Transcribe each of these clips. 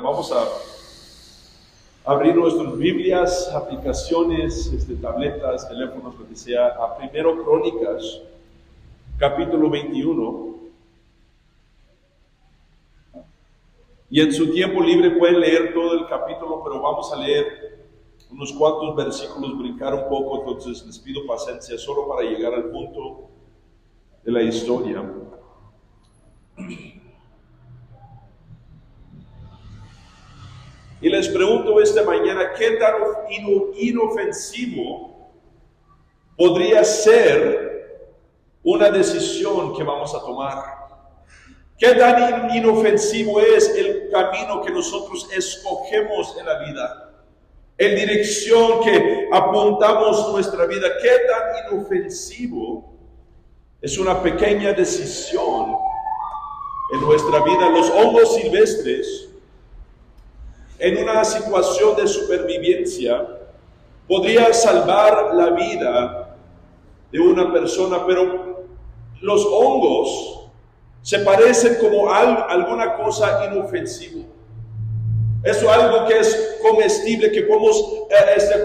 Vamos a abrir nuestras Biblias, aplicaciones, tabletas, teléfonos, lo que sea, a Primero Crónicas, capítulo 21. Y en su tiempo libre pueden leer todo el capítulo, pero vamos a leer unos cuantos versículos, brincar un poco, entonces les pido paciencia solo para llegar al punto de la historia. Y les pregunto esta mañana, ¿qué tan inofensivo podría ser una decisión que vamos a tomar? ¿Qué tan inofensivo es el camino que nosotros escogemos en la vida? En dirección que apuntamos nuestra vida, ¿qué tan inofensivo es una pequeña decisión en nuestra vida? Los hongos silvestres, en una situación de supervivencia, podría salvar la vida de una persona, pero los hongos se parecen como alguna cosa inofensiva. Es algo que es comestible, que podemos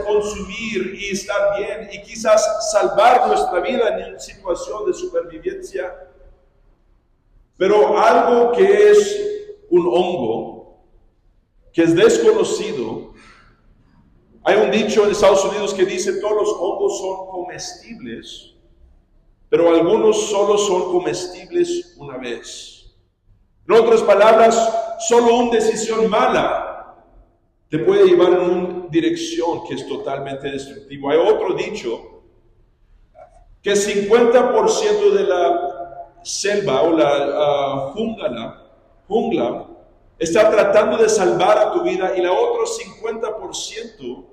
consumir y estar bien y quizás salvar nuestra vida en una situación de supervivencia. Pero algo que es un hongo, que es desconocido. Hay un dicho en Estados Unidos que dice todos los hongos son comestibles, pero algunos solo son comestibles una vez. En otras palabras, solo una decisión mala te puede llevar en una dirección que es totalmente destructiva. Hay otro dicho que 50% de la selva o la jungla está tratando de salvar a tu vida y la otro 50%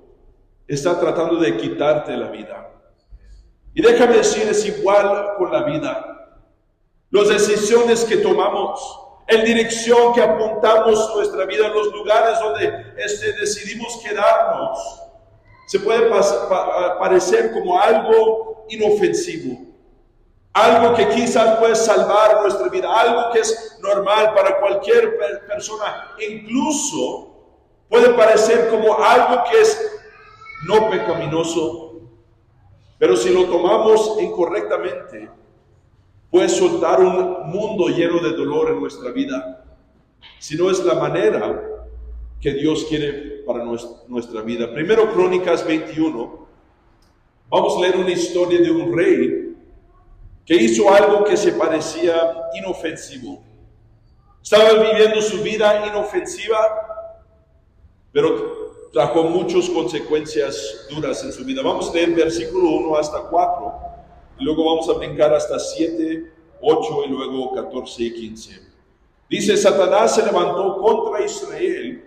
está tratando de quitarte la vida. Y déjame decir, es igual con la vida. Las decisiones que tomamos, en dirección que apuntamos nuestra vida, en los lugares donde decidimos quedarnos, se puede parecer como algo inofensivo. Algo que quizás puede salvar nuestra vida, algo que es normal para cualquier persona, incluso puede parecer como algo que es no pecaminoso, pero si lo tomamos incorrectamente, puede soltar un mundo lleno de dolor en nuestra vida, si no es la manera que Dios quiere para nuestra vida. Primero Crónicas 21, vamos a leer una historia de un rey que hizo algo que se parecía inofensivo. Estaba viviendo su vida inofensiva, pero trajo muchas consecuencias duras en su vida. Vamos a leer versículo 1 hasta 4, y luego vamos a brincar hasta 7, 8 y luego 14 y 15. Dice, Satanás se levantó contra Israel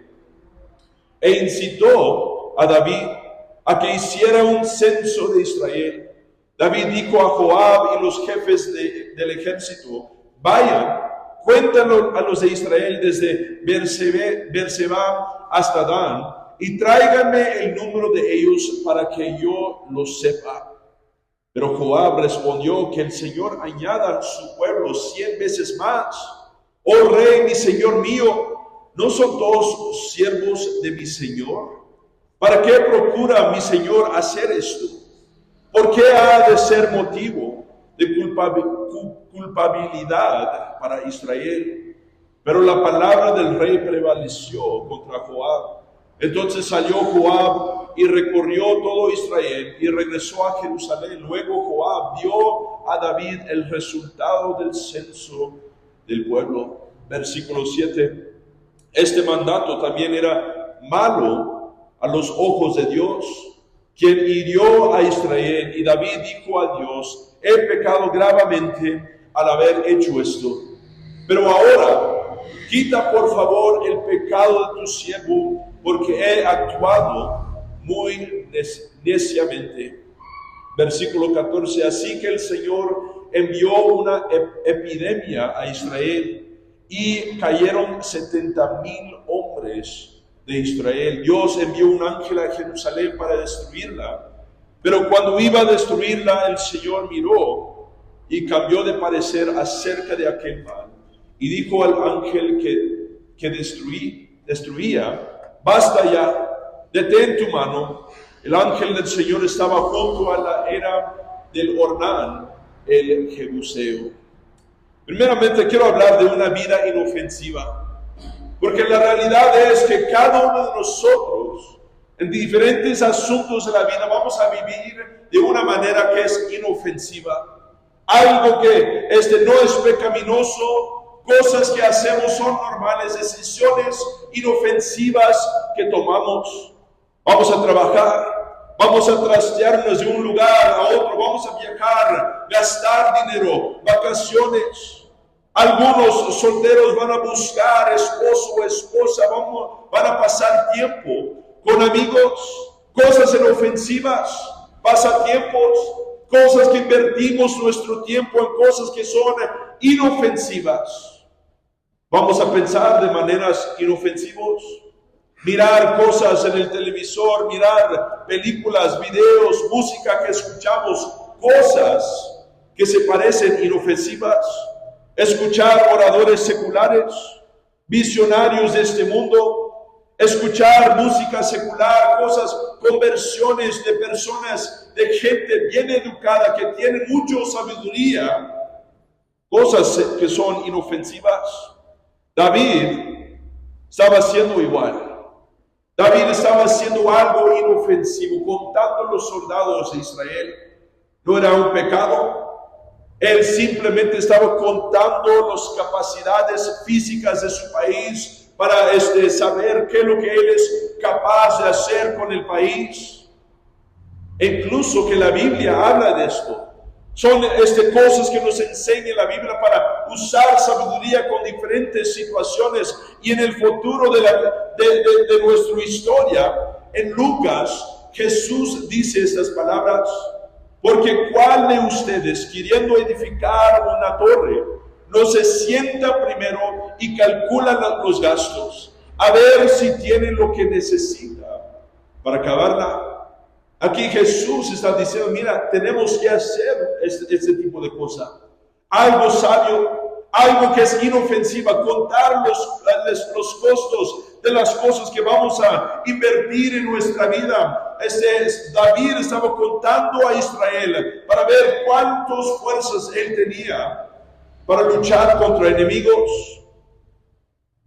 e incitó a David a que hiciera un censo de Israel. David dijo a Joab y los jefes del ejército, vayan, cuéntanos a los de Israel desde Beerseba hasta Dan y tráiganme el número de ellos para que yo lo sepa. Pero Joab respondió, que el Señor añada a su pueblo 100 veces más. Oh rey, mi Señor mío, ¿no son todos siervos de mi Señor? ¿Para qué procura mi Señor hacer esto? ¿Por qué ha de ser motivo de culpabilidad para Israel? Pero la palabra del rey prevaleció contra Joab. Entonces salió Joab y recorrió todo Israel y regresó a Jerusalén. Luego Joab dio a David el resultado del censo del pueblo. Versículo 7. Este mandato también era malo a los ojos de Dios, quien hirió a Israel, y David dijo a Dios, he pecado gravemente al haber hecho esto. Pero ahora, quita por favor el pecado de tu siervo, porque he actuado muy neciamente. Versículo 14, así que el Señor envió una epidemia a Israel, y cayeron 70,000 hombres de Israel. Dios envió un ángel a Jerusalén para destruirla, pero cuando iba a destruirla, el Señor miró y cambió de parecer acerca de aquel mal, y dijo al ángel que destruí, destruía, basta ya, detén tu mano. El ángel del Señor estaba junto a la era del Ornán, el Jebuseo. Primeramente quiero hablar de una vida inofensiva, porque la realidad es que cada uno de nosotros, en diferentes asuntos de la vida, vamos a vivir de una manera que es inofensiva. Algo que no es pecaminoso, cosas que hacemos son normales, decisiones inofensivas que tomamos. Vamos a trabajar, vamos a trastearnos de un lugar a otro, vamos a viajar, gastar dinero, vacaciones. Algunos solteros van a buscar esposo o esposa, van a pasar tiempo con amigos, cosas inofensivas, pasatiempos, cosas que invertimos nuestro tiempo en cosas que son inofensivas. Vamos a pensar de maneras inofensivas, mirar cosas en el televisor, mirar películas, videos, música que escuchamos, cosas que se parecen inofensivas, escuchar oradores seculares, visionarios de este mundo, escuchar música secular, cosas, conversiones de personas, de gente bien educada, que tiene mucha sabiduría, cosas que son inofensivas. David estaba haciendo igual. David estaba haciendo algo inofensivo, contando los soldados de Israel. No era un pecado. Él simplemente estaba contando las capacidades físicas de su país para saber qué es lo que él es capaz de hacer con el país. E incluso que la Biblia habla de esto. Son cosas que nos enseña la Biblia para usar sabiduría con diferentes situaciones. Y en el futuro de nuestra historia, en Lucas, Jesús dice estas palabras: porque ¿cuál de ustedes, queriendo edificar una torre, no se sienta primero y calcula los gastos, a ver si tiene lo que necesita para acabarla? Aquí Jesús está diciendo, mira, tenemos que hacer este tipo de cosas. Algo sabio, algo que es inofensiva, contar los costos de las cosas que vamos a invertir en nuestra vida. David estaba contando a Israel para ver cuántas fuerzas él tenía para luchar contra enemigos.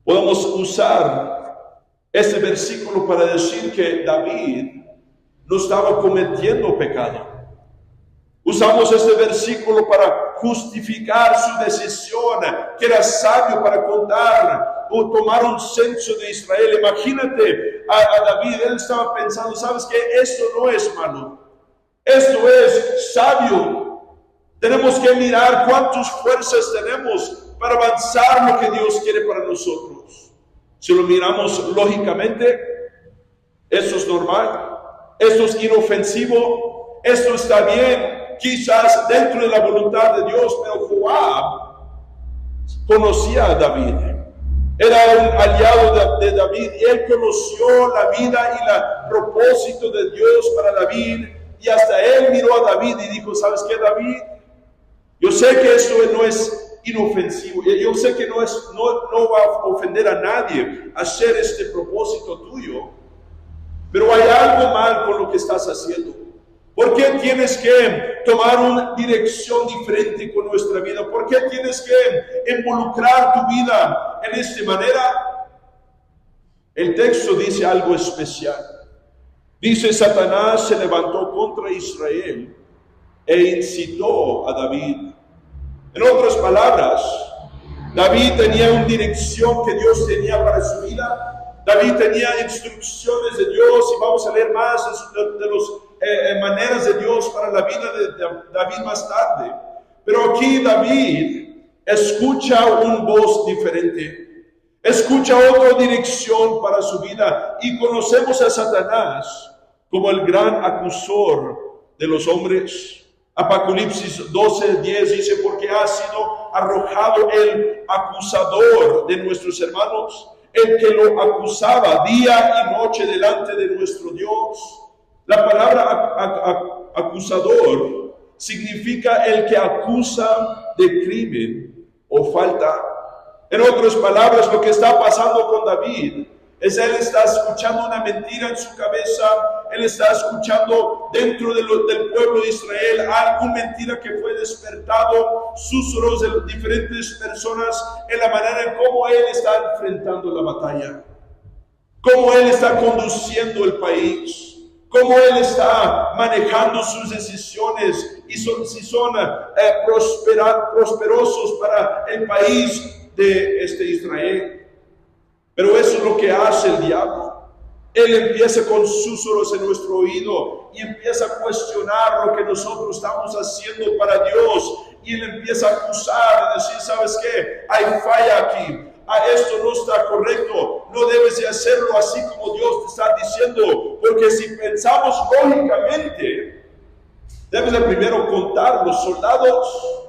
Podemos usar este versículo para decir que David no estaba cometiendo pecado. Usamos este versículo para justificar su decisión, que era sabio para contar o tomar un censo de Israel. Imagínate a David, él estaba pensando, ¿sabes qué? Esto no es malo, esto es sabio. Tenemos que mirar cuántas fuerzas tenemos para avanzar lo que Dios quiere para nosotros. Si lo miramos lógicamente, eso es normal. Esto es inofensivo, esto está bien, quizás dentro de la voluntad de Dios, pero Joab conocía a David, era un aliado de David, y él conoció la vida y el propósito de Dios para David, y hasta él miró a David y dijo, ¿sabes qué, David? Yo sé que esto no es inofensivo, yo sé que no va a ofender a nadie hacer este propósito tuyo, pero hay algo mal con lo que estás haciendo. ¿Por qué tienes que tomar una dirección diferente con nuestra vida? ¿Por qué tienes que involucrar tu vida en esta manera? El texto dice algo especial. Dice, Satanás se levantó contra Israel e incitó a David. En otras palabras, David tenía una dirección que Dios tenía para su vida. David tenía instrucciones de Dios, y vamos a leer más de las maneras de Dios para la vida de David más tarde. Pero aquí David escucha una voz diferente, escucha otra dirección para su vida, y conocemos a Satanás como el gran acusador de los hombres. Apocalipsis 12:10 dice, porque ha sido arrojado el acusador de nuestros hermanos, el que lo acusaba día y noche delante de nuestro Dios. La palabra acusador significa el que acusa de crimen o falta. En otras palabras, lo que está pasando con David Él está escuchando una mentira en su cabeza. Él está escuchando dentro del pueblo de Israel alguna mentira que fue despertado, susurros de diferentes personas en la manera en cómo él está enfrentando la batalla, cómo él está conduciendo el país, cómo él está manejando sus decisiones y si son prosperosos para el país de Israel. Pero eso es lo que hace el diablo. Él empieza con susurros en nuestro oído y empieza a cuestionar lo que nosotros estamos haciendo para Dios. Y él empieza a acusar, a decir, ¿sabes qué? Hay falla aquí. Esto no está correcto. No debes de hacerlo así como Dios te está diciendo. Porque si pensamos lógicamente, debes de primero contar los soldados.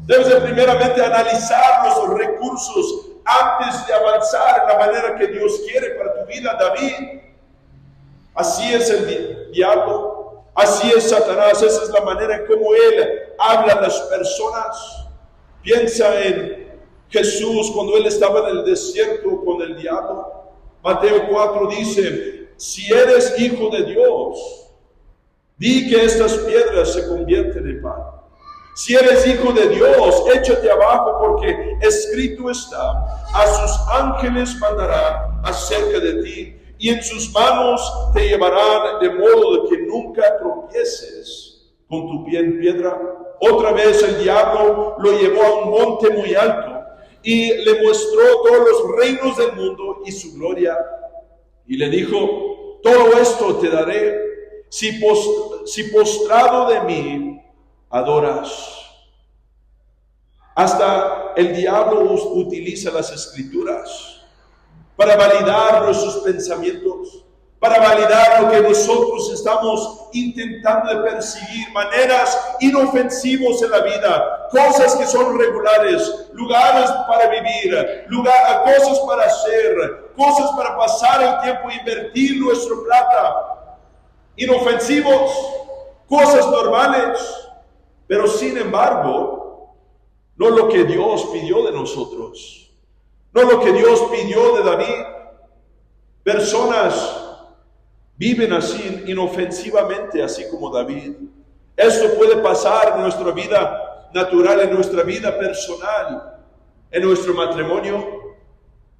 Debes de primeramente analizar los recursos antes de avanzar en la manera que Dios quiere para tu vida, David. Así es el diablo, así es Satanás, esa es la manera en cómo él habla a las personas. Piensa en Jesús cuando él estaba en el desierto con el diablo. Mateo 4 dice, si eres hijo de Dios, di que estas piedras se convierten en pan. Si eres hijo de Dios, échate abajo, porque escrito está, a sus ángeles mandará acerca de ti, y en sus manos te llevarán, de modo de que nunca tropieces con tu pie en piedra. Otra vez el diablo lo llevó a un monte muy alto, y le mostró todos los reinos del mundo y su gloria, y le dijo, todo esto te daré, si postrado de mí adoras. Hasta el diablo utiliza las escrituras para validar nuestros pensamientos, para validar lo que nosotros estamos intentando de perseguir, maneras inofensivas en la vida, cosas que son regulares, lugares para vivir, cosas para hacer, cosas para pasar el tiempo, invertir nuestra plata, inofensivos, cosas normales. Pero sin embargo, no lo que Dios pidió de nosotros, no lo que Dios pidió de David. Personas viven así inofensivamente, así como David. Esto puede pasar en nuestra vida natural, en nuestra vida personal, en nuestro matrimonio,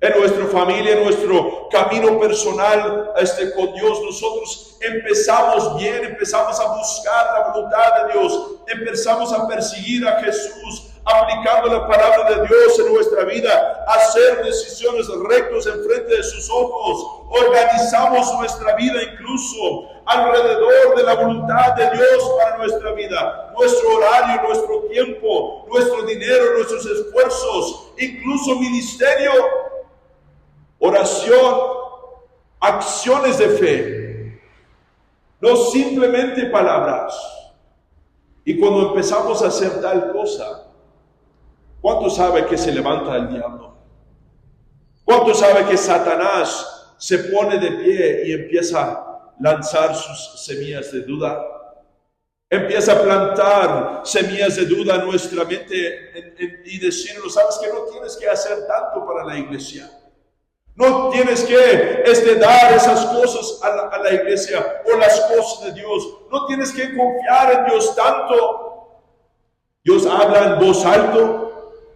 en nuestra familia, en nuestro camino personal con Dios. Nosotros empezamos bien, empezamos a buscar la voluntad de Dios, empezamos a perseguir a Jesús, aplicando la palabra de Dios en nuestra vida, hacer decisiones rectas en frente de sus ojos, organizamos nuestra vida incluso alrededor de la voluntad de Dios para nuestra vida, nuestro horario, nuestro tiempo, nuestro dinero, nuestros esfuerzos, incluso ministerio, oración, acciones de fe, no simplemente palabras. Y cuando empezamos a hacer tal cosa, ¿cuánto sabe que se levanta el diablo? ¿Cuánto sabe que Satanás se pone de pie y empieza a lanzar sus semillas de duda? Empieza a plantar semillas de duda en nuestra mente y decirnos, ¿sabes que no tienes que hacer tanto para la iglesia? No tienes que dar esas cosas a la iglesia o las cosas de Dios. No tienes que confiar en Dios tanto. Dios habla en voz alta,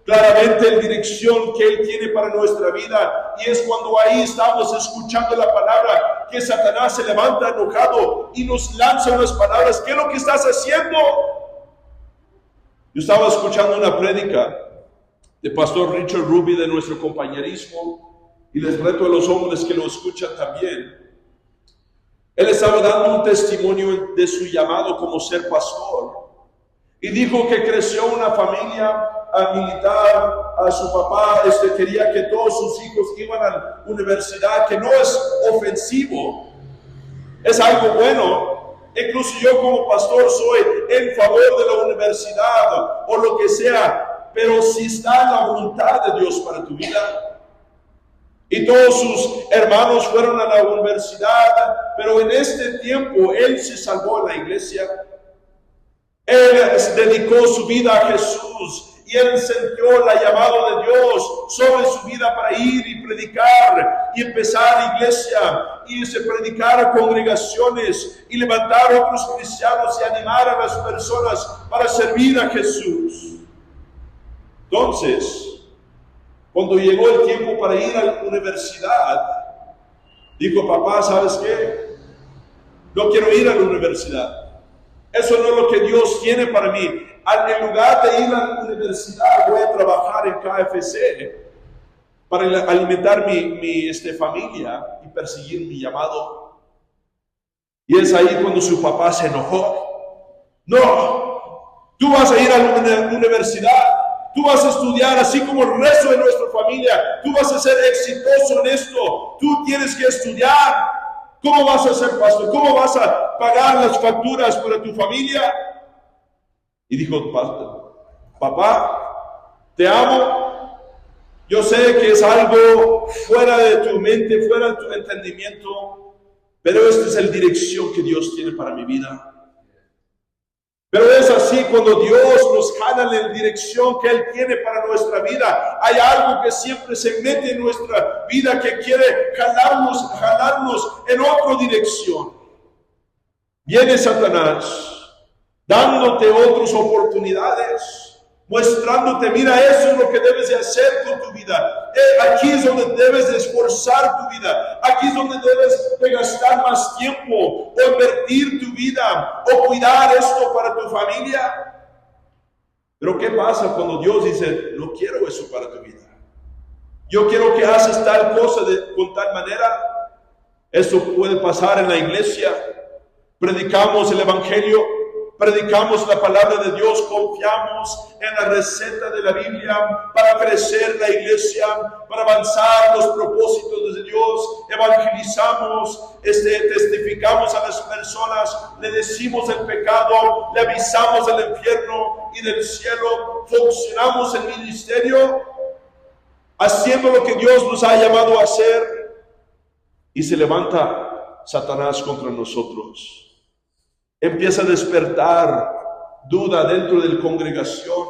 claramente en dirección que Él tiene para nuestra vida. Y es cuando ahí estamos escuchando la palabra que Satanás se levanta enojado y nos lanza unas palabras. ¿Qué es lo que estás haciendo? Yo estaba escuchando una prédica de Pastor Richard Ruby de nuestro compañerismo. Y les reto a los hombres que lo escuchan también. Él estaba dando un testimonio de su llamado como ser pastor. Y dijo que creció una familia militar. A su papá quería que todos sus hijos iban a la universidad, que no es ofensivo, es algo bueno. Incluso yo como pastor soy en favor de la universidad o lo que sea, pero si está en la voluntad de Dios para tu vida. Y todos sus hermanos fueron a la universidad, pero en este tiempo él se salvó en la iglesia. Él dedicó su vida a Jesús y él sintió la llamado de Dios sobre su vida para ir y predicar y empezar iglesia y se predicar a congregaciones y levantar a otros cristianos y animar a las personas para servir a Jesús. Entonces, cuando llegó el tiempo para ir a la universidad, dijo: papá, ¿sabes qué? No quiero ir a la universidad. Eso no es lo que Dios tiene para mí. En lugar de ir a la universidad, voy a trabajar en KFC para alimentar mi familia y perseguir mi llamado. Y es ahí cuando su papá se enojó. No, tú vas a ir a la universidad. Tú vas a estudiar así como el resto de nuestra familia. Tú vas a ser exitoso en esto. Tú tienes que estudiar. ¿Cómo vas a ser pastor? ¿Cómo vas a pagar las facturas para tu familia? Y dijo: papá, te amo. Yo sé que es algo fuera de tu mente, fuera de tu entendimiento, pero esta es la dirección que Dios tiene para mi vida. Pero es así, cuando Dios nos jala en la dirección que Él tiene para nuestra vida, hay algo que siempre se mete en nuestra vida que quiere jalarnos en otra dirección. Viene Satanás, dándote otras oportunidades, mostrándote: mira, eso es lo que debes de hacer con tu vida. Aquí es donde debes de esforzar tu vida. Aquí es donde debes de gastar más tiempo, o invertir tu vida, o cuidar esto para tu familia. Pero ¿qué pasa cuando Dios dice: no quiero eso para tu vida? Yo quiero que haces tal cosa con tal manera. Eso puede pasar en la iglesia. Predicamos el evangelio, predicamos la palabra de Dios, confiamos en la receta de la Biblia para crecer la iglesia, para avanzar los propósitos de Dios, evangelizamos, testificamos a las personas, le decimos el pecado, le avisamos del infierno y del cielo, funcionamos en ministerio, haciendo lo que Dios nos ha llamado a hacer, y se levanta Satanás contra nosotros. Empieza a despertar duda dentro de la congregación.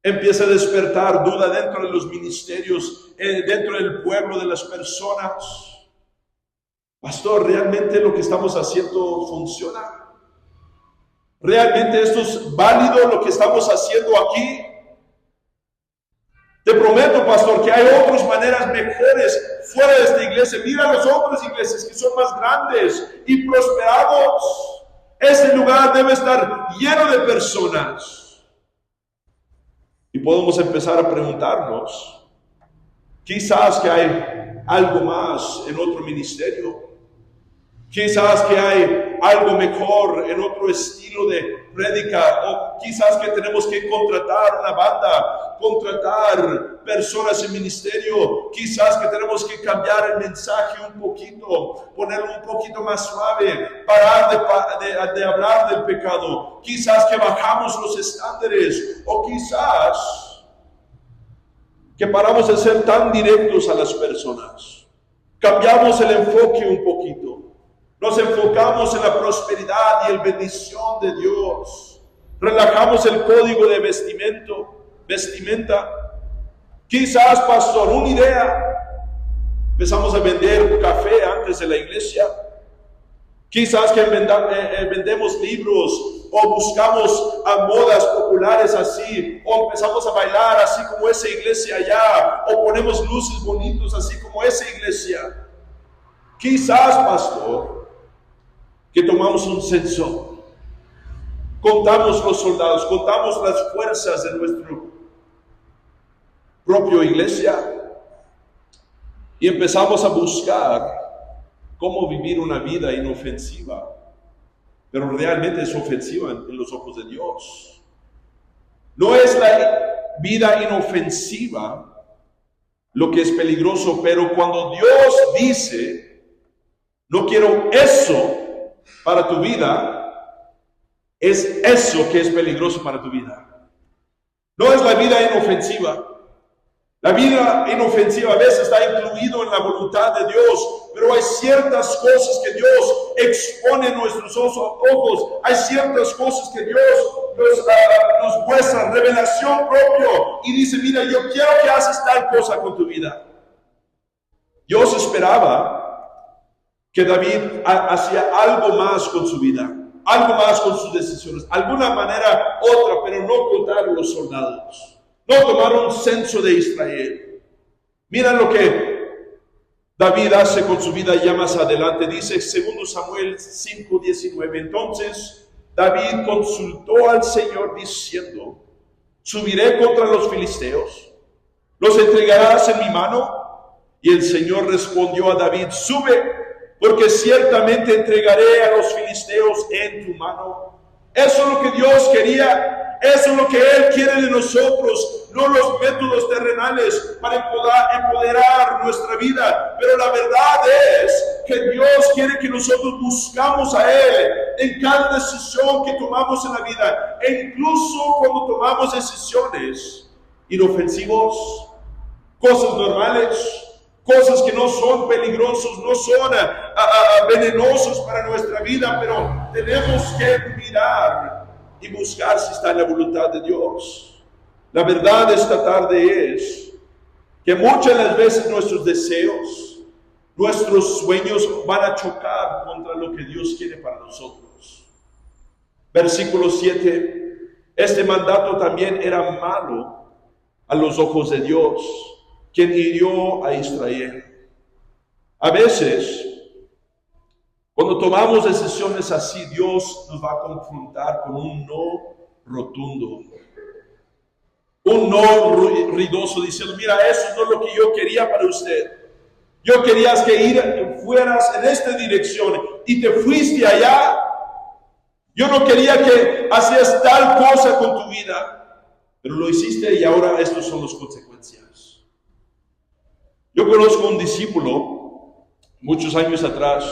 Empieza a despertar duda dentro de los ministerios, dentro del pueblo de las personas. Pastor, ¿realmente lo que estamos haciendo funciona? ¿Realmente esto es válido lo que estamos haciendo aquí? Te prometo, pastor, que hay otras maneras mejores fuera de esta iglesia. Mira las otras iglesias que son más grandes y prosperados. Ese lugar debe estar lleno de personas. Y podemos empezar a preguntarnos, quizás que hay algo más en otro ministerio. Quizás que hay algo mejor en otro estilo de prédica, o quizás que tenemos que contratar una banda, contratar personas en ministerio, quizás que tenemos que cambiar el mensaje un poquito, ponerlo un poquito más suave, parar de hablar del pecado, quizás que bajamos los estándares, o quizás que paramos de ser tan directos a las personas, cambiamos el enfoque un poquito. Nos enfocamos en la prosperidad y la bendición de Dios. Relajamos el código de vestimenta. Quizás, pastor, una idea. Empezamos a vender café antes de la iglesia. Quizás que vendemos libros o buscamos a modas populares así, o empezamos a bailar así como esa iglesia allá, o ponemos luces bonitos así como esa iglesia. Quizás, pastor, que tomamos un censo, contamos los soldados, contamos las fuerzas de nuestra propia iglesia y empezamos a buscar cómo vivir una vida inofensiva, pero realmente es ofensiva en los ojos de Dios. No es la vida inofensiva lo que es peligroso, pero cuando Dios dice, no quiero eso para tu vida, es eso que es peligroso para tu vida. No es la vida inofensiva. La vida inofensiva a veces está incluido en la voluntad de Dios, pero hay ciertas cosas que Dios expone en nuestros ojos, hay ciertas cosas que Dios nos muestra, revelación propio, y dice, mira, yo quiero que hagas tal cosa con tu vida. Dios esperaba que David hacía algo más con su vida, algo más con sus decisiones, alguna manera otra, pero no contaron los soldados, no tomaron un censo de Israel. Mira lo que David hace con su vida ya más adelante. Dice 2 Samuel 5:19. Entonces David consultó al Señor diciendo, ¿subiré contra los filisteos? ¿Los entregarás en mi mano? Y el Señor respondió a David, sube, porque ciertamente entregaré a los filisteos en tu mano. Eso es lo que Dios quería, eso es lo que Él quiere de nosotros, no los métodos terrenales para empoderar nuestra vida. Pero la verdad es que Dios quiere que nosotros buscamos a Él en cada decisión que tomamos en la vida, e incluso cuando tomamos decisiones inofensivas, cosas normales, cosas que no son peligrosos, no son venenosos para nuestra vida, pero tenemos que mirar y buscar si está en la voluntad de Dios. La verdad esta tarde es que muchas de las veces nuestros deseos, nuestros sueños van a chocar contra lo que Dios quiere para nosotros. Versículo 7, este mandato también era malo a los ojos de Dios, quien hirió a Israel. A veces, cuando tomamos decisiones así, Dios nos va a confrontar con un no rotundo, un no ruidoso, diciendo, mira, eso no es lo que yo quería para usted. Yo quería que fueras en esta dirección y te fuiste allá. Yo no quería que hacías tal cosa con tu vida, pero lo hiciste y ahora estas son las consecuencias. Yo conozco un discípulo, muchos años atrás,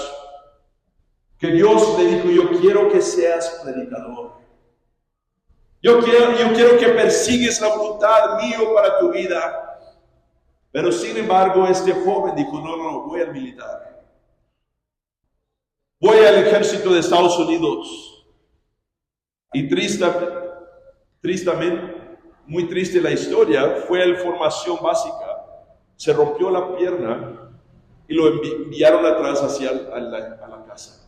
que Dios le dijo, yo quiero que seas predicador. Yo quiero que persigues la voluntad mía para tu vida. Pero sin embargo, este joven dijo, no, voy al militar. Voy al ejército de Estados Unidos. Y tristemente, muy triste la historia, fue la formación básica. Se rompió la pierna y lo enviaron atrás hacia la casa.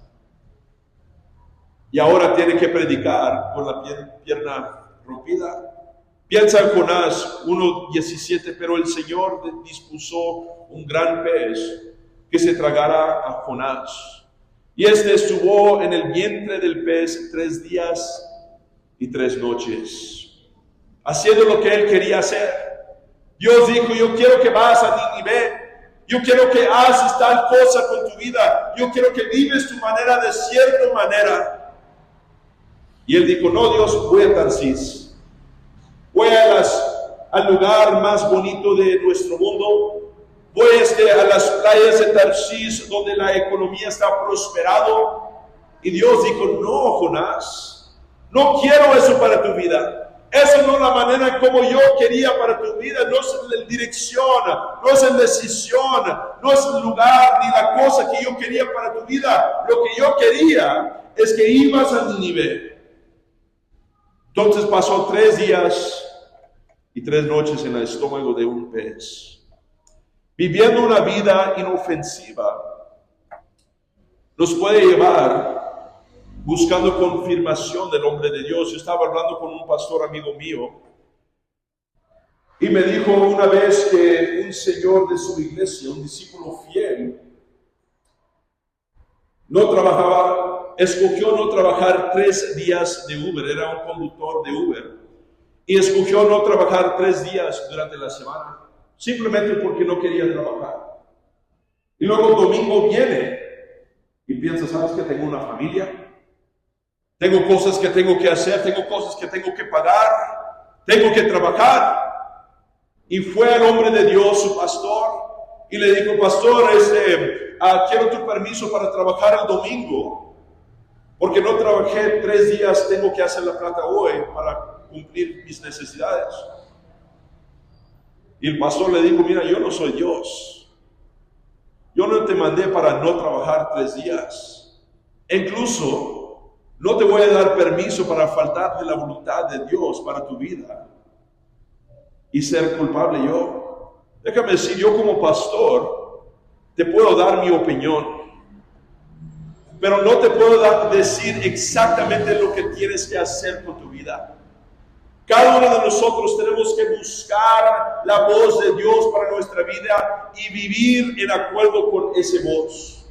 Y ahora tiene que predicar con la pierna rompida. Piensa en Jonás 1:17, pero el Señor dispuso un gran pez que se tragara a Jonás. Y este estuvo en el vientre del pez 3 días y 3 noches, haciendo lo que él quería hacer. Dios dijo, yo quiero que vas a Nínive, yo quiero que haces tal cosa con tu vida, yo quiero que vives tu manera de cierta manera. Y él dijo, no, Dios, voy a Tarsis, voy al lugar más bonito de nuestro mundo, voy a las playas de Tarsis donde la economía está prosperado. Y Dios dijo, no, Jonás, no quiero eso para tu vida. Esa no es la manera en como yo quería para tu vida, no es la dirección, no es la decisión, no es el lugar ni la cosa que yo quería para tu vida. Lo que yo quería es que ibas a Nínive. Entonces pasó 3 días y 3 noches en el estómago de un pez, viviendo una vida inofensiva. Nos puede llevar buscando confirmación del hombre de Dios. Yo estaba hablando con un pastor amigo mío y me dijo una vez que un señor de su iglesia, un discípulo fiel, escogió no trabajar 3 días de Uber, era un conductor de Uber, y escogió no trabajar 3 días durante la semana, simplemente porque no quería trabajar. Y luego el domingo viene y piensa, ¿sabes que tengo una familia? Tengo cosas que tengo que hacer, tengo cosas que tengo que pagar, tengo que trabajar. Y fue al hombre de Dios, su pastor, y le dijo, pastor, quiero tu permiso para trabajar el domingo, porque no trabajé 3 días, tengo que hacer la plata hoy para cumplir mis necesidades. Y el pastor le dijo, mira, yo no soy Dios. yo no te mandé para no trabajar 3 días. Incluso, no te voy a dar permiso para faltar de la voluntad de Dios para tu vida y ser culpable yo. Déjame decir, yo como pastor te puedo dar mi opinión, pero no te puedo decir exactamente lo que tienes que hacer con tu vida. Cada uno de nosotros tenemos que buscar la voz de Dios para nuestra vida y vivir en acuerdo con esa voz.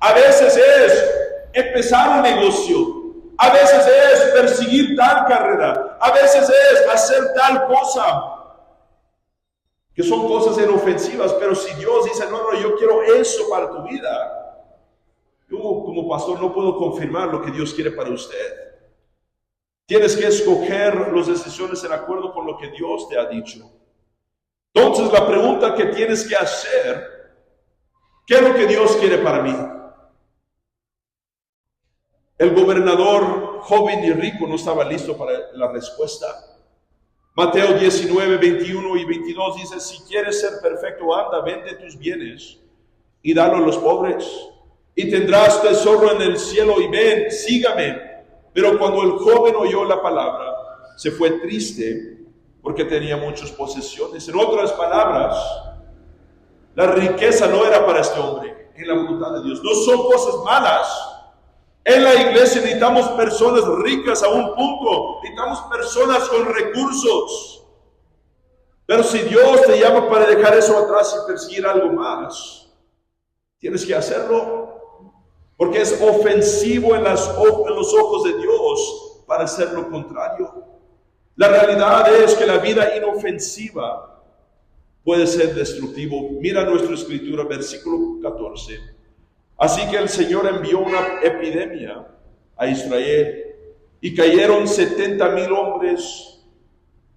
A veces es empezar un negocio, a veces es perseguir tal carrera, a veces es hacer tal cosa, que son cosas inofensivas, pero si Dios dice, no, yo quiero eso para tu vida, yo como pastor no puedo confirmar lo que Dios quiere para usted. Tienes que escoger las decisiones en acuerdo con lo que Dios te ha dicho. Entonces la pregunta que tienes que hacer, ¿qué es lo que Dios quiere para mí? El gobernador joven y rico no estaba listo para la respuesta. Mateo 19, 21 y 22 dice, si quieres ser perfecto, anda, vende tus bienes y dalo a los pobres, y tendrás tesoro en el cielo, y ven, sígame. Pero cuando el joven oyó la palabra, se fue triste porque tenía muchas posesiones. En otras palabras, la riqueza no era para este hombre en la voluntad de Dios. No son cosas malas. En la iglesia necesitamos personas ricas a un punto. Necesitamos personas con recursos. Pero si Dios te llama para dejar eso atrás y perseguir algo más, tienes que hacerlo. Porque es ofensivo en los ojos de Dios para hacer lo contrario. La realidad es que la vida inofensiva puede ser destructivo. Mira nuestra escritura, versículo 14. Así que el Señor envió una epidemia a Israel y cayeron 70,000 hombres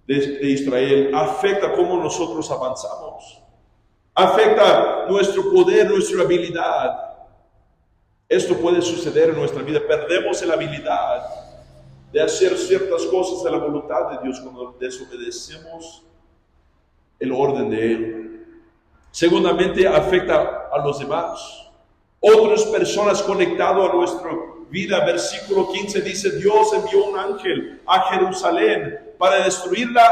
de Israel. Afecta cómo nosotros avanzamos. Afecta nuestro poder, nuestra habilidad. Esto puede suceder en nuestra vida. Perdemos la habilidad de hacer ciertas cosas de la voluntad de Dios cuando desobedecemos el orden de Él. Segundamente, afecta a los demás. Otras personas conectadas a nuestra vida. Versículo 15 dice, Dios envió un ángel a Jerusalén para destruirla.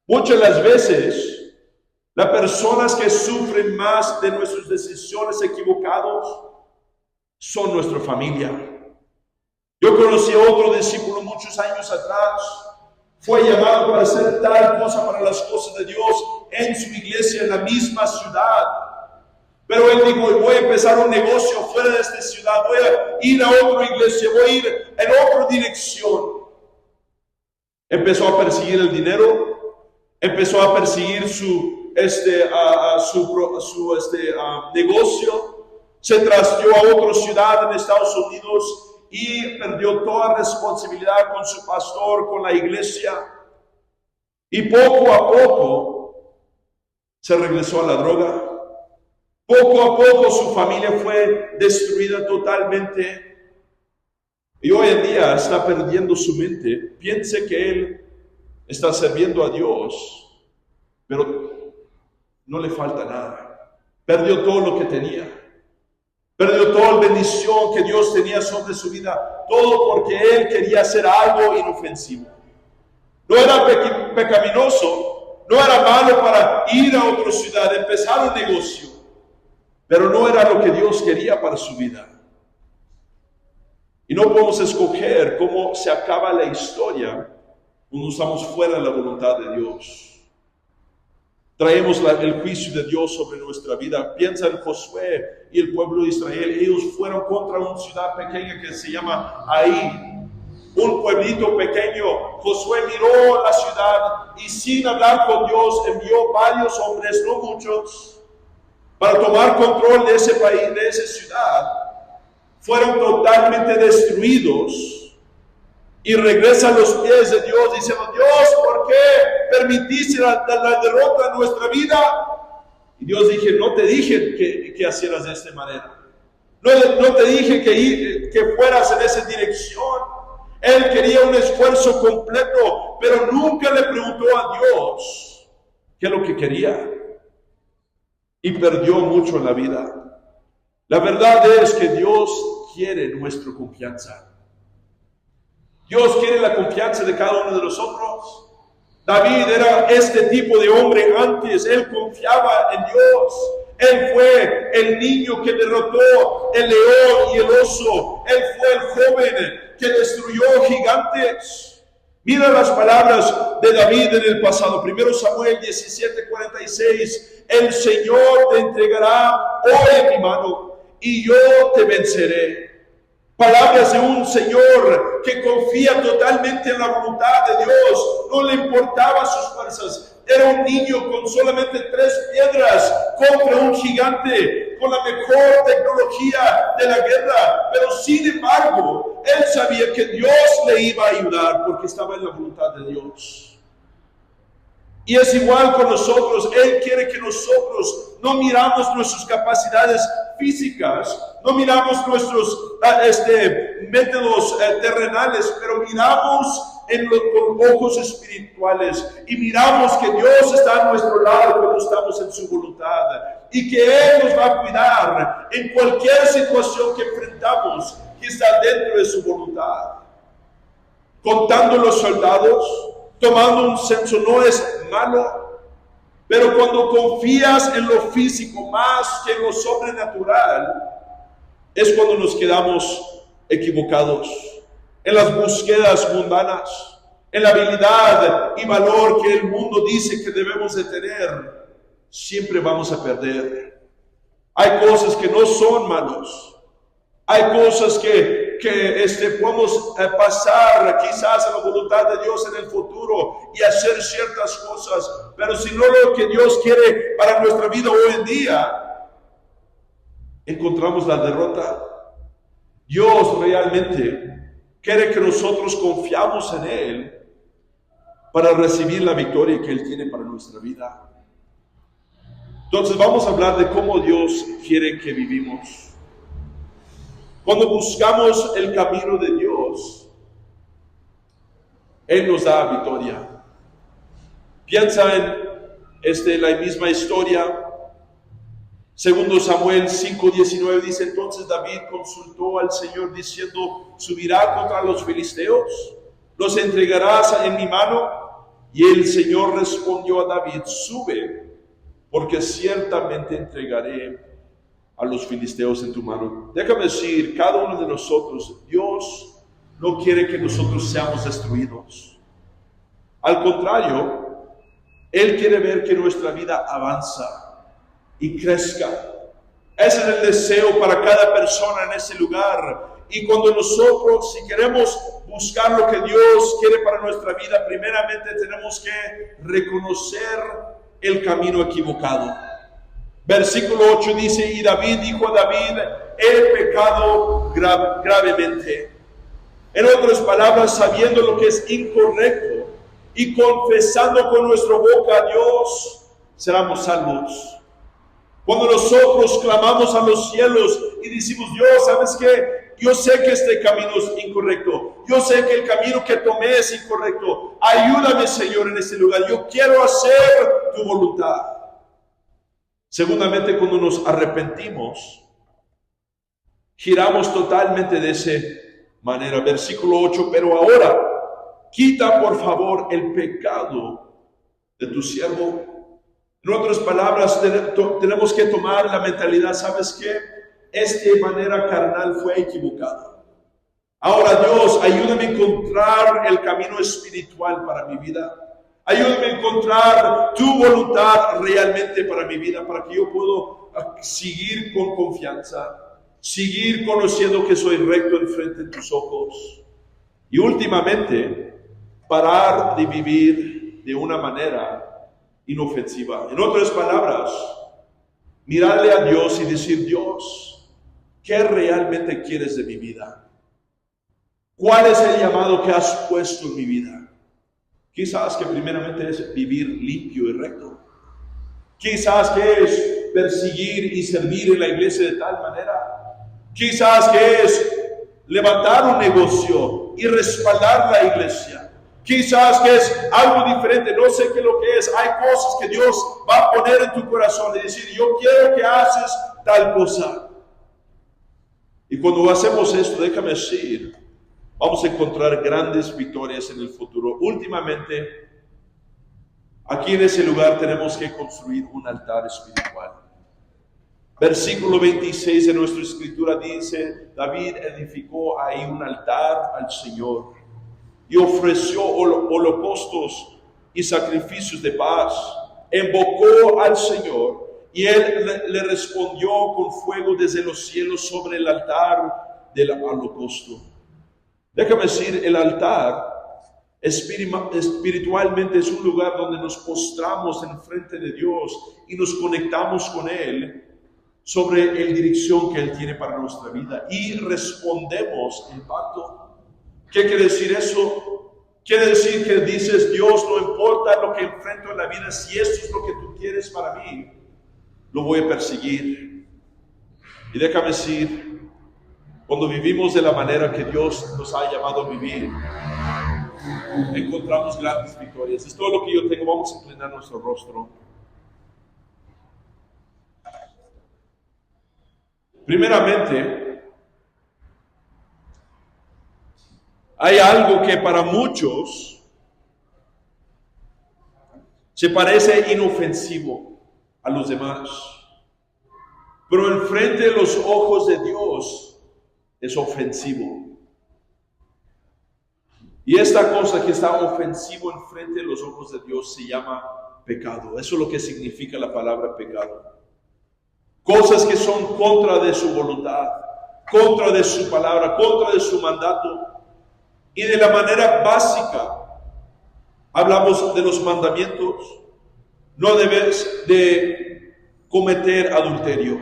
Muchas de las veces, las personas que sufren más de nuestras decisiones equivocadas son nuestra familia. Yo conocí a otro discípulo muchos años atrás. Fue llamado para hacer tal cosa para las cosas de Dios en su iglesia, en la misma ciudad. Pero él dijo, voy a empezar un negocio fuera de esta ciudad, voy a ir a otra iglesia, voy a ir en otra dirección. Empezó a perseguir el dinero, empezó a perseguir su negocio. Se trasladó a otra ciudad en Estados Unidos y perdió toda responsabilidad con su pastor, con la iglesia. Y poco a poco se regresó a la droga. Poco a poco su familia fue destruida totalmente. Y hoy en día está perdiendo su mente. Piense que él está sirviendo a Dios, pero no le falta nada. Perdió todo lo que tenía. Perdió toda la bendición que Dios tenía sobre su vida. Todo porque él quería hacer algo inofensivo. No era pecaminoso. No era malo para ir a otra ciudad, empezar un negocio. Pero no era lo que Dios quería para su vida. Y no podemos escoger cómo se acaba la historia cuando estamos fuera de la voluntad de Dios. Traemos el juicio de Dios sobre nuestra vida. Piensa en Josué y el pueblo de Israel. Ellos fueron contra una ciudad pequeña que se llama Ai. Un pueblito pequeño. Josué miró la ciudad y sin hablar con Dios envió varios hombres, no muchos, para tomar control de ese país, de esa ciudad. Fueron totalmente destruidos. Y regresa a los pies de Dios diciendo, Dios, ¿por qué permitiste la derrota en nuestra vida? Y Dios dije, no te dije que hicieras de esta manera. No te dije que fueras en esa dirección. Él quería un esfuerzo completo, pero nunca le preguntó a Dios qué es lo que quería. y perdió mucho en la vida. La verdad es que Dios quiere nuestra confianza. Dios quiere la confianza de cada uno de nosotros. David era este tipo de hombre antes. Él confiaba en Dios. Él fue el niño que derrotó el león y el oso. Él fue el joven que destruyó gigantes. Mira las palabras de David en el pasado. 1 Samuel 17:46. El Señor te entregará hoy en mi mano y yo te venceré. Palabras de un Señor que confía totalmente en la voluntad de Dios. No le importaba sus fuerzas. Era un niño con solamente 3 piedras contra un gigante con la mejor tecnología de la guerra. Pero sin embargo, él sabía que Dios le iba a ayudar porque estaba en la voluntad de Dios. Y es igual con nosotros. Él quiere que nosotros no miramos nuestras capacidades físicas, no miramos nuestros métodos terrenales, pero miramos con ojos espirituales y miramos que Dios está a nuestro lado cuando estamos en su voluntad y que Él nos va a cuidar en cualquier situación que enfrentamos que está dentro de su voluntad. Contando los soldados, tomando un censo no es malo, pero cuando confías en lo físico más que en lo sobrenatural, es cuando nos quedamos equivocados. En las búsquedas mundanas, en la habilidad y valor que el mundo dice que debemos de tener, siempre vamos a perder. Hay cosas que no son malos. Hay cosas que podemos pasar quizás a la voluntad de Dios en el futuro y hacer ciertas cosas, pero si no lo que Dios quiere para nuestra vida hoy en día, encontramos la derrota. Dios realmente quiere que nosotros confiamos en Él para recibir la victoria que Él tiene para nuestra vida. Entonces vamos a hablar de cómo Dios quiere que vivimos. Cuando buscamos el camino de Dios, Él nos da victoria. Piensa en la misma historia. 2 Samuel 5:19 dice, entonces David consultó al Señor diciendo, ¿subirá contra los filisteos? ¿Los entregarás en mi mano? Y el Señor respondió a David, sube, porque ciertamente entregaré a los filisteos en tu mano. Déjame decir, cada uno de nosotros, Dios no quiere que nosotros seamos destruidos. Al contrario, Él quiere ver que nuestra vida avanza y crezca. Ese es el deseo para cada persona en ese lugar. Y cuando nosotros, si queremos buscar lo que Dios quiere para nuestra vida, primeramente tenemos que reconocer el camino equivocado. Versículo 8 dice, y David dijo a David, he pecado gravemente. En otras palabras, sabiendo lo que es incorrecto y confesando con nuestra boca a Dios, seremos salvos. Cuando nosotros clamamos a los cielos y decimos, Dios, ¿sabes qué? Yo sé que este camino es incorrecto. Yo sé que el camino que tomé es incorrecto. Ayúdame, Señor, en este lugar. Yo quiero hacer tu voluntad. Segundamente, cuando nos arrepentimos, giramos totalmente de esa manera. Versículo 8, pero ahora, quita por favor el pecado de tu siervo. En otras palabras, tenemos que tomar la mentalidad, ¿sabes qué? Esta manera carnal fue equivocada. Ahora, Dios, ayúdame a encontrar el camino espiritual para mi vida. Ayúdame a encontrar tu voluntad realmente para mi vida, para que yo pueda seguir con confianza, seguir conociendo que soy recto enfrente de tus ojos. Y últimamente, parar de vivir de una manera inofensiva. En otras palabras, mirarle a Dios y decir, Dios, ¿qué realmente quieres de mi vida? ¿Cuál es el llamado que has puesto en mi vida? Quizás que primeramente es vivir limpio y recto. Quizás que es perseguir y servir en la iglesia de tal manera. Quizás que es levantar un negocio y respaldar la iglesia. Quizás que es algo diferente, no sé qué lo que es. Hay cosas que Dios va a poner en tu corazón y decir, yo quiero que haces tal cosa. Y cuando hacemos esto, déjame decir, vamos a encontrar grandes victorias en el futuro. Últimamente, aquí en ese lugar tenemos que construir un altar espiritual. Versículo 26 de nuestra escritura dice, David edificó ahí un altar al Señor y ofreció holocaustos y sacrificios de paz. Invocó al Señor y Él le respondió con fuego desde los cielos sobre el altar del holocausto. Déjame decir, el altar espiritualmente es un lugar donde nos postramos en frente de Dios y nos conectamos con Él sobre la dirección que Él tiene para nuestra vida y respondemos en pacto. ¿Qué quiere decir eso? Quiere decir que dices, Dios, no importa lo que enfrento en la vida, si esto es lo que tú quieres para mí, lo voy a perseguir. Y déjame decir, cuando vivimos de la manera que Dios nos ha llamado a vivir, encontramos grandes victorias. Es todo lo que yo tengo. Vamos a inclinar nuestro rostro. Primeramente, hay algo que para muchos se parece inofensivo a los demás, pero enfrente de los ojos de Dios es ofensivo. Y esta cosa que está ofensivo enfrente de los ojos de Dios se llama pecado. Eso es lo que significa la palabra pecado. Cosas que son contra de su voluntad, contra de su palabra, contra de su mandato. Y de la manera básica, hablamos de los mandamientos. No debes de cometer adulterio.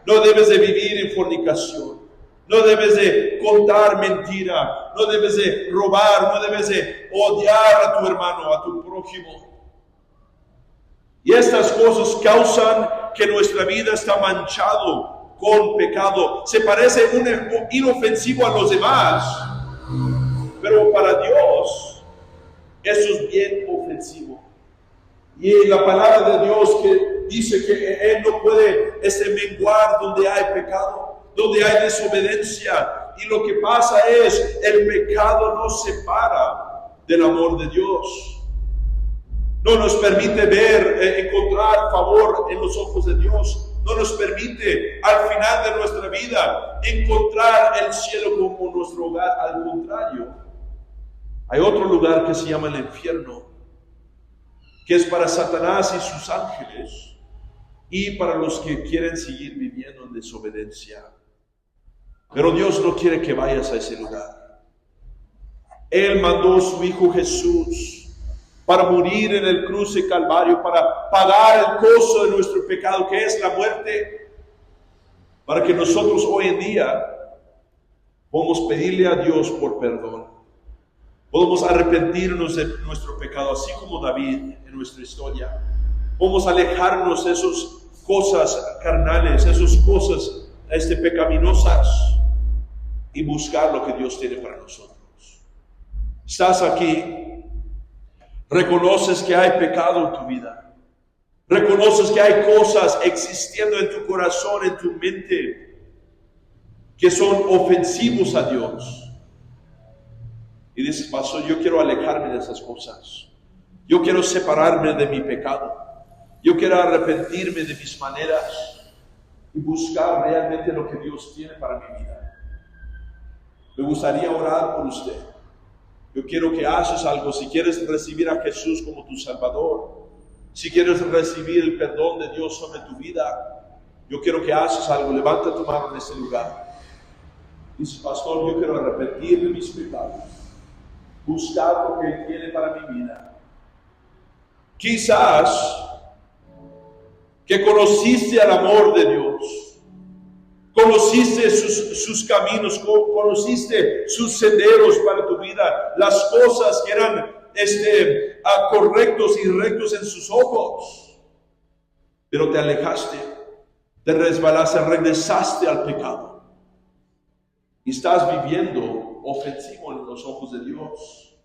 No debes de vivir en fornicación. No debes de contar mentira. No debes de robar. No debes de odiar a tu hermano, a tu prójimo. Y estas cosas causan que nuestra vida está manchado con pecado. Se parece inofensivo a los demás, pero para Dios eso es bien ofensivo. Y la palabra de Dios que dice que Él no puede menguar donde hay pecado, donde hay desobediencia. Y lo que pasa es, el pecado nos separa del amor de Dios. No nos permite encontrar favor en los ojos de Dios. No nos permite al final de nuestra vida encontrar el cielo como nuestro hogar. Al contrario, hay otro lugar que se llama el infierno, que es para Satanás y sus ángeles y para los que quieren seguir viviendo en desobediencia. Pero Dios no quiere que vayas a ese lugar. Él mandó a su Hijo Jesús para morir en el cruz de Calvario, para pagar el costo de nuestro pecado, que es la muerte, para que nosotros hoy en día podamos pedirle a Dios por perdón. Podemos arrepentirnos de nuestro pecado, así como David en nuestra historia. Podemos alejarnos de esas cosas carnales, esas cosas pecaminosas, y buscar lo que Dios tiene para nosotros. Estás aquí. Reconoces que hay pecado en tu vida. Reconoces que hay cosas existiendo en tu corazón, en tu mente, que son ofensivos a Dios. Y dices, pastor, yo quiero alejarme de esas cosas. Yo quiero separarme de mi pecado. Yo quiero arrepentirme de mis maneras y buscar realmente lo que Dios tiene para mi vida. Me gustaría orar por usted. Yo quiero que hagas algo. Si quieres recibir a Jesús como tu Salvador, si quieres recibir el perdón de Dios sobre tu vida, yo quiero que hagas algo. Levanta tu mano en este lugar. Dice, pastor, yo quiero arrepentir de mis pecados, buscar lo que Él tiene para mi vida. Quizás que conociste el amor de Dios, conociste sus caminos, conociste sus senderos para tu vida, las cosas que eran correctos y rectos en sus ojos, pero te alejaste, te resbalaste, regresaste al pecado y estás viviendo ofensivo en los ojos de Dios.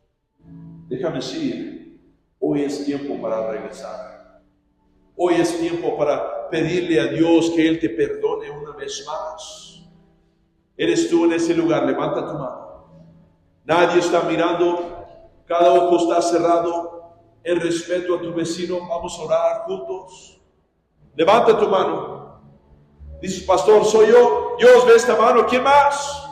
Déjame decir, hoy es tiempo para regresar. Hoy es tiempo para pedirle a Dios que Él te perdone una vez más. Eres tú en ese lugar, levanta tu mano. Nadie está mirando, cada ojo está cerrado. En respeto a tu vecino, vamos a orar juntos. Levanta tu mano. Dices, pastor, soy yo. Dios ve esta mano. ¿Quién más?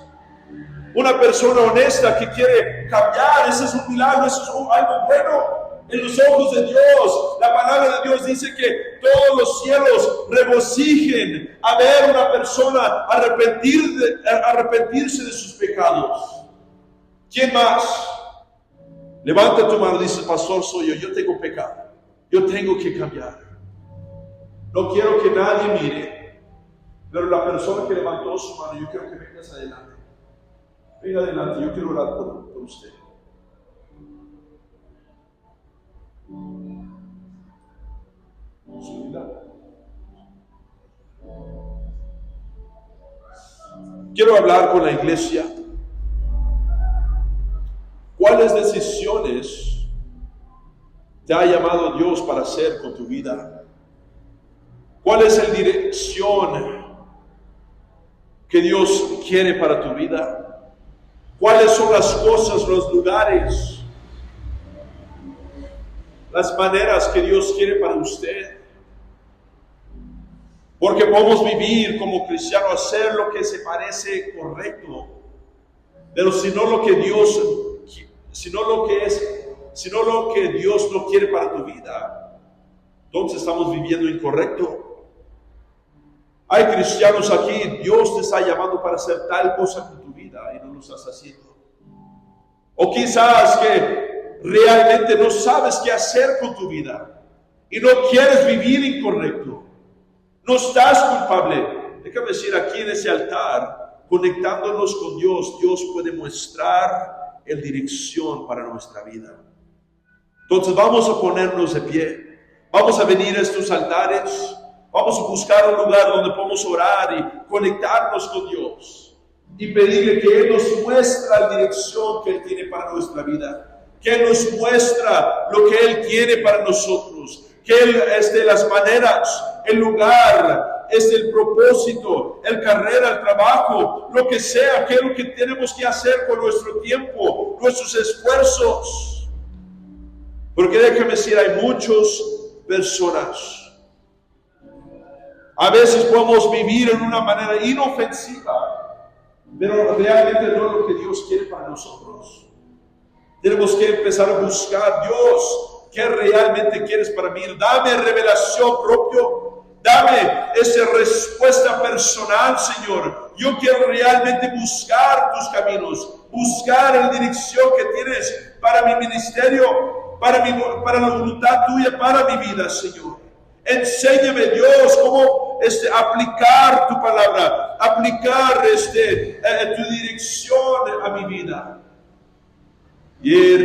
Una persona honesta que quiere cambiar. Ese es un milagro, eso es algo bueno en los ojos de Dios. La palabra de Dios dice que todos los cielos regocijen a ver una persona arrepentirse de sus pecados. ¿Quién más? Levanta tu mano y dice, pastor, soy yo tengo pecado, yo tengo que cambiar. No quiero que nadie mire, pero la persona que levantó su mano, yo quiero que vengas adelante. Venga adelante, yo quiero orar por usted. Quiero hablar con la iglesia. ¿Cuáles decisiones te ha llamado Dios para hacer con tu vida? ¿Cuál es la dirección que Dios quiere para tu vida? ¿Cuáles son las cosas, los lugares, las maneras que Dios quiere para usted? Porque podemos vivir como cristianos, hacer lo que se parece correcto, pero si no lo que Dios no quiere para tu vida, entonces estamos viviendo incorrecto. Hay cristianos aquí, Dios te está llamando para hacer tal cosa con tu vida y no lo estás haciendo. O quizás que realmente no sabes qué hacer con tu vida y no quieres vivir incorrecto. No estás culpable. Déjame decir, aquí en ese altar, conectándonos con Dios, Dios puede mostrar la dirección para nuestra vida. Entonces vamos a ponernos de pie. Vamos a venir a estos altares. Vamos a buscar un lugar donde podamos orar y conectarnos con Dios. Y pedirle que Él nos muestre la dirección que Él tiene para nuestra vida. Que Él nos muestra lo que Él quiere para nosotros. Que Él las maneras, el lugar, el propósito, el carrera, el trabajo, lo que sea, que es lo que tenemos que hacer con nuestro tiempo, nuestros esfuerzos. Porque déjame decir, hay muchas personas. A veces podemos vivir en una manera inofensiva, pero realmente no es lo que Dios quiere para nosotros. Tenemos que empezar a buscar, Dios, ¿qué realmente quieres para mí? Dame revelación propio, dame esa respuesta personal, Señor. Yo quiero realmente buscar tus caminos, buscar la dirección que tienes para mi ministerio, para la voluntad tuya, para mi vida, Señor. Enséñame, Dios, cómo aplicar tu palabra, aplicar tu dirección a mi vida. Y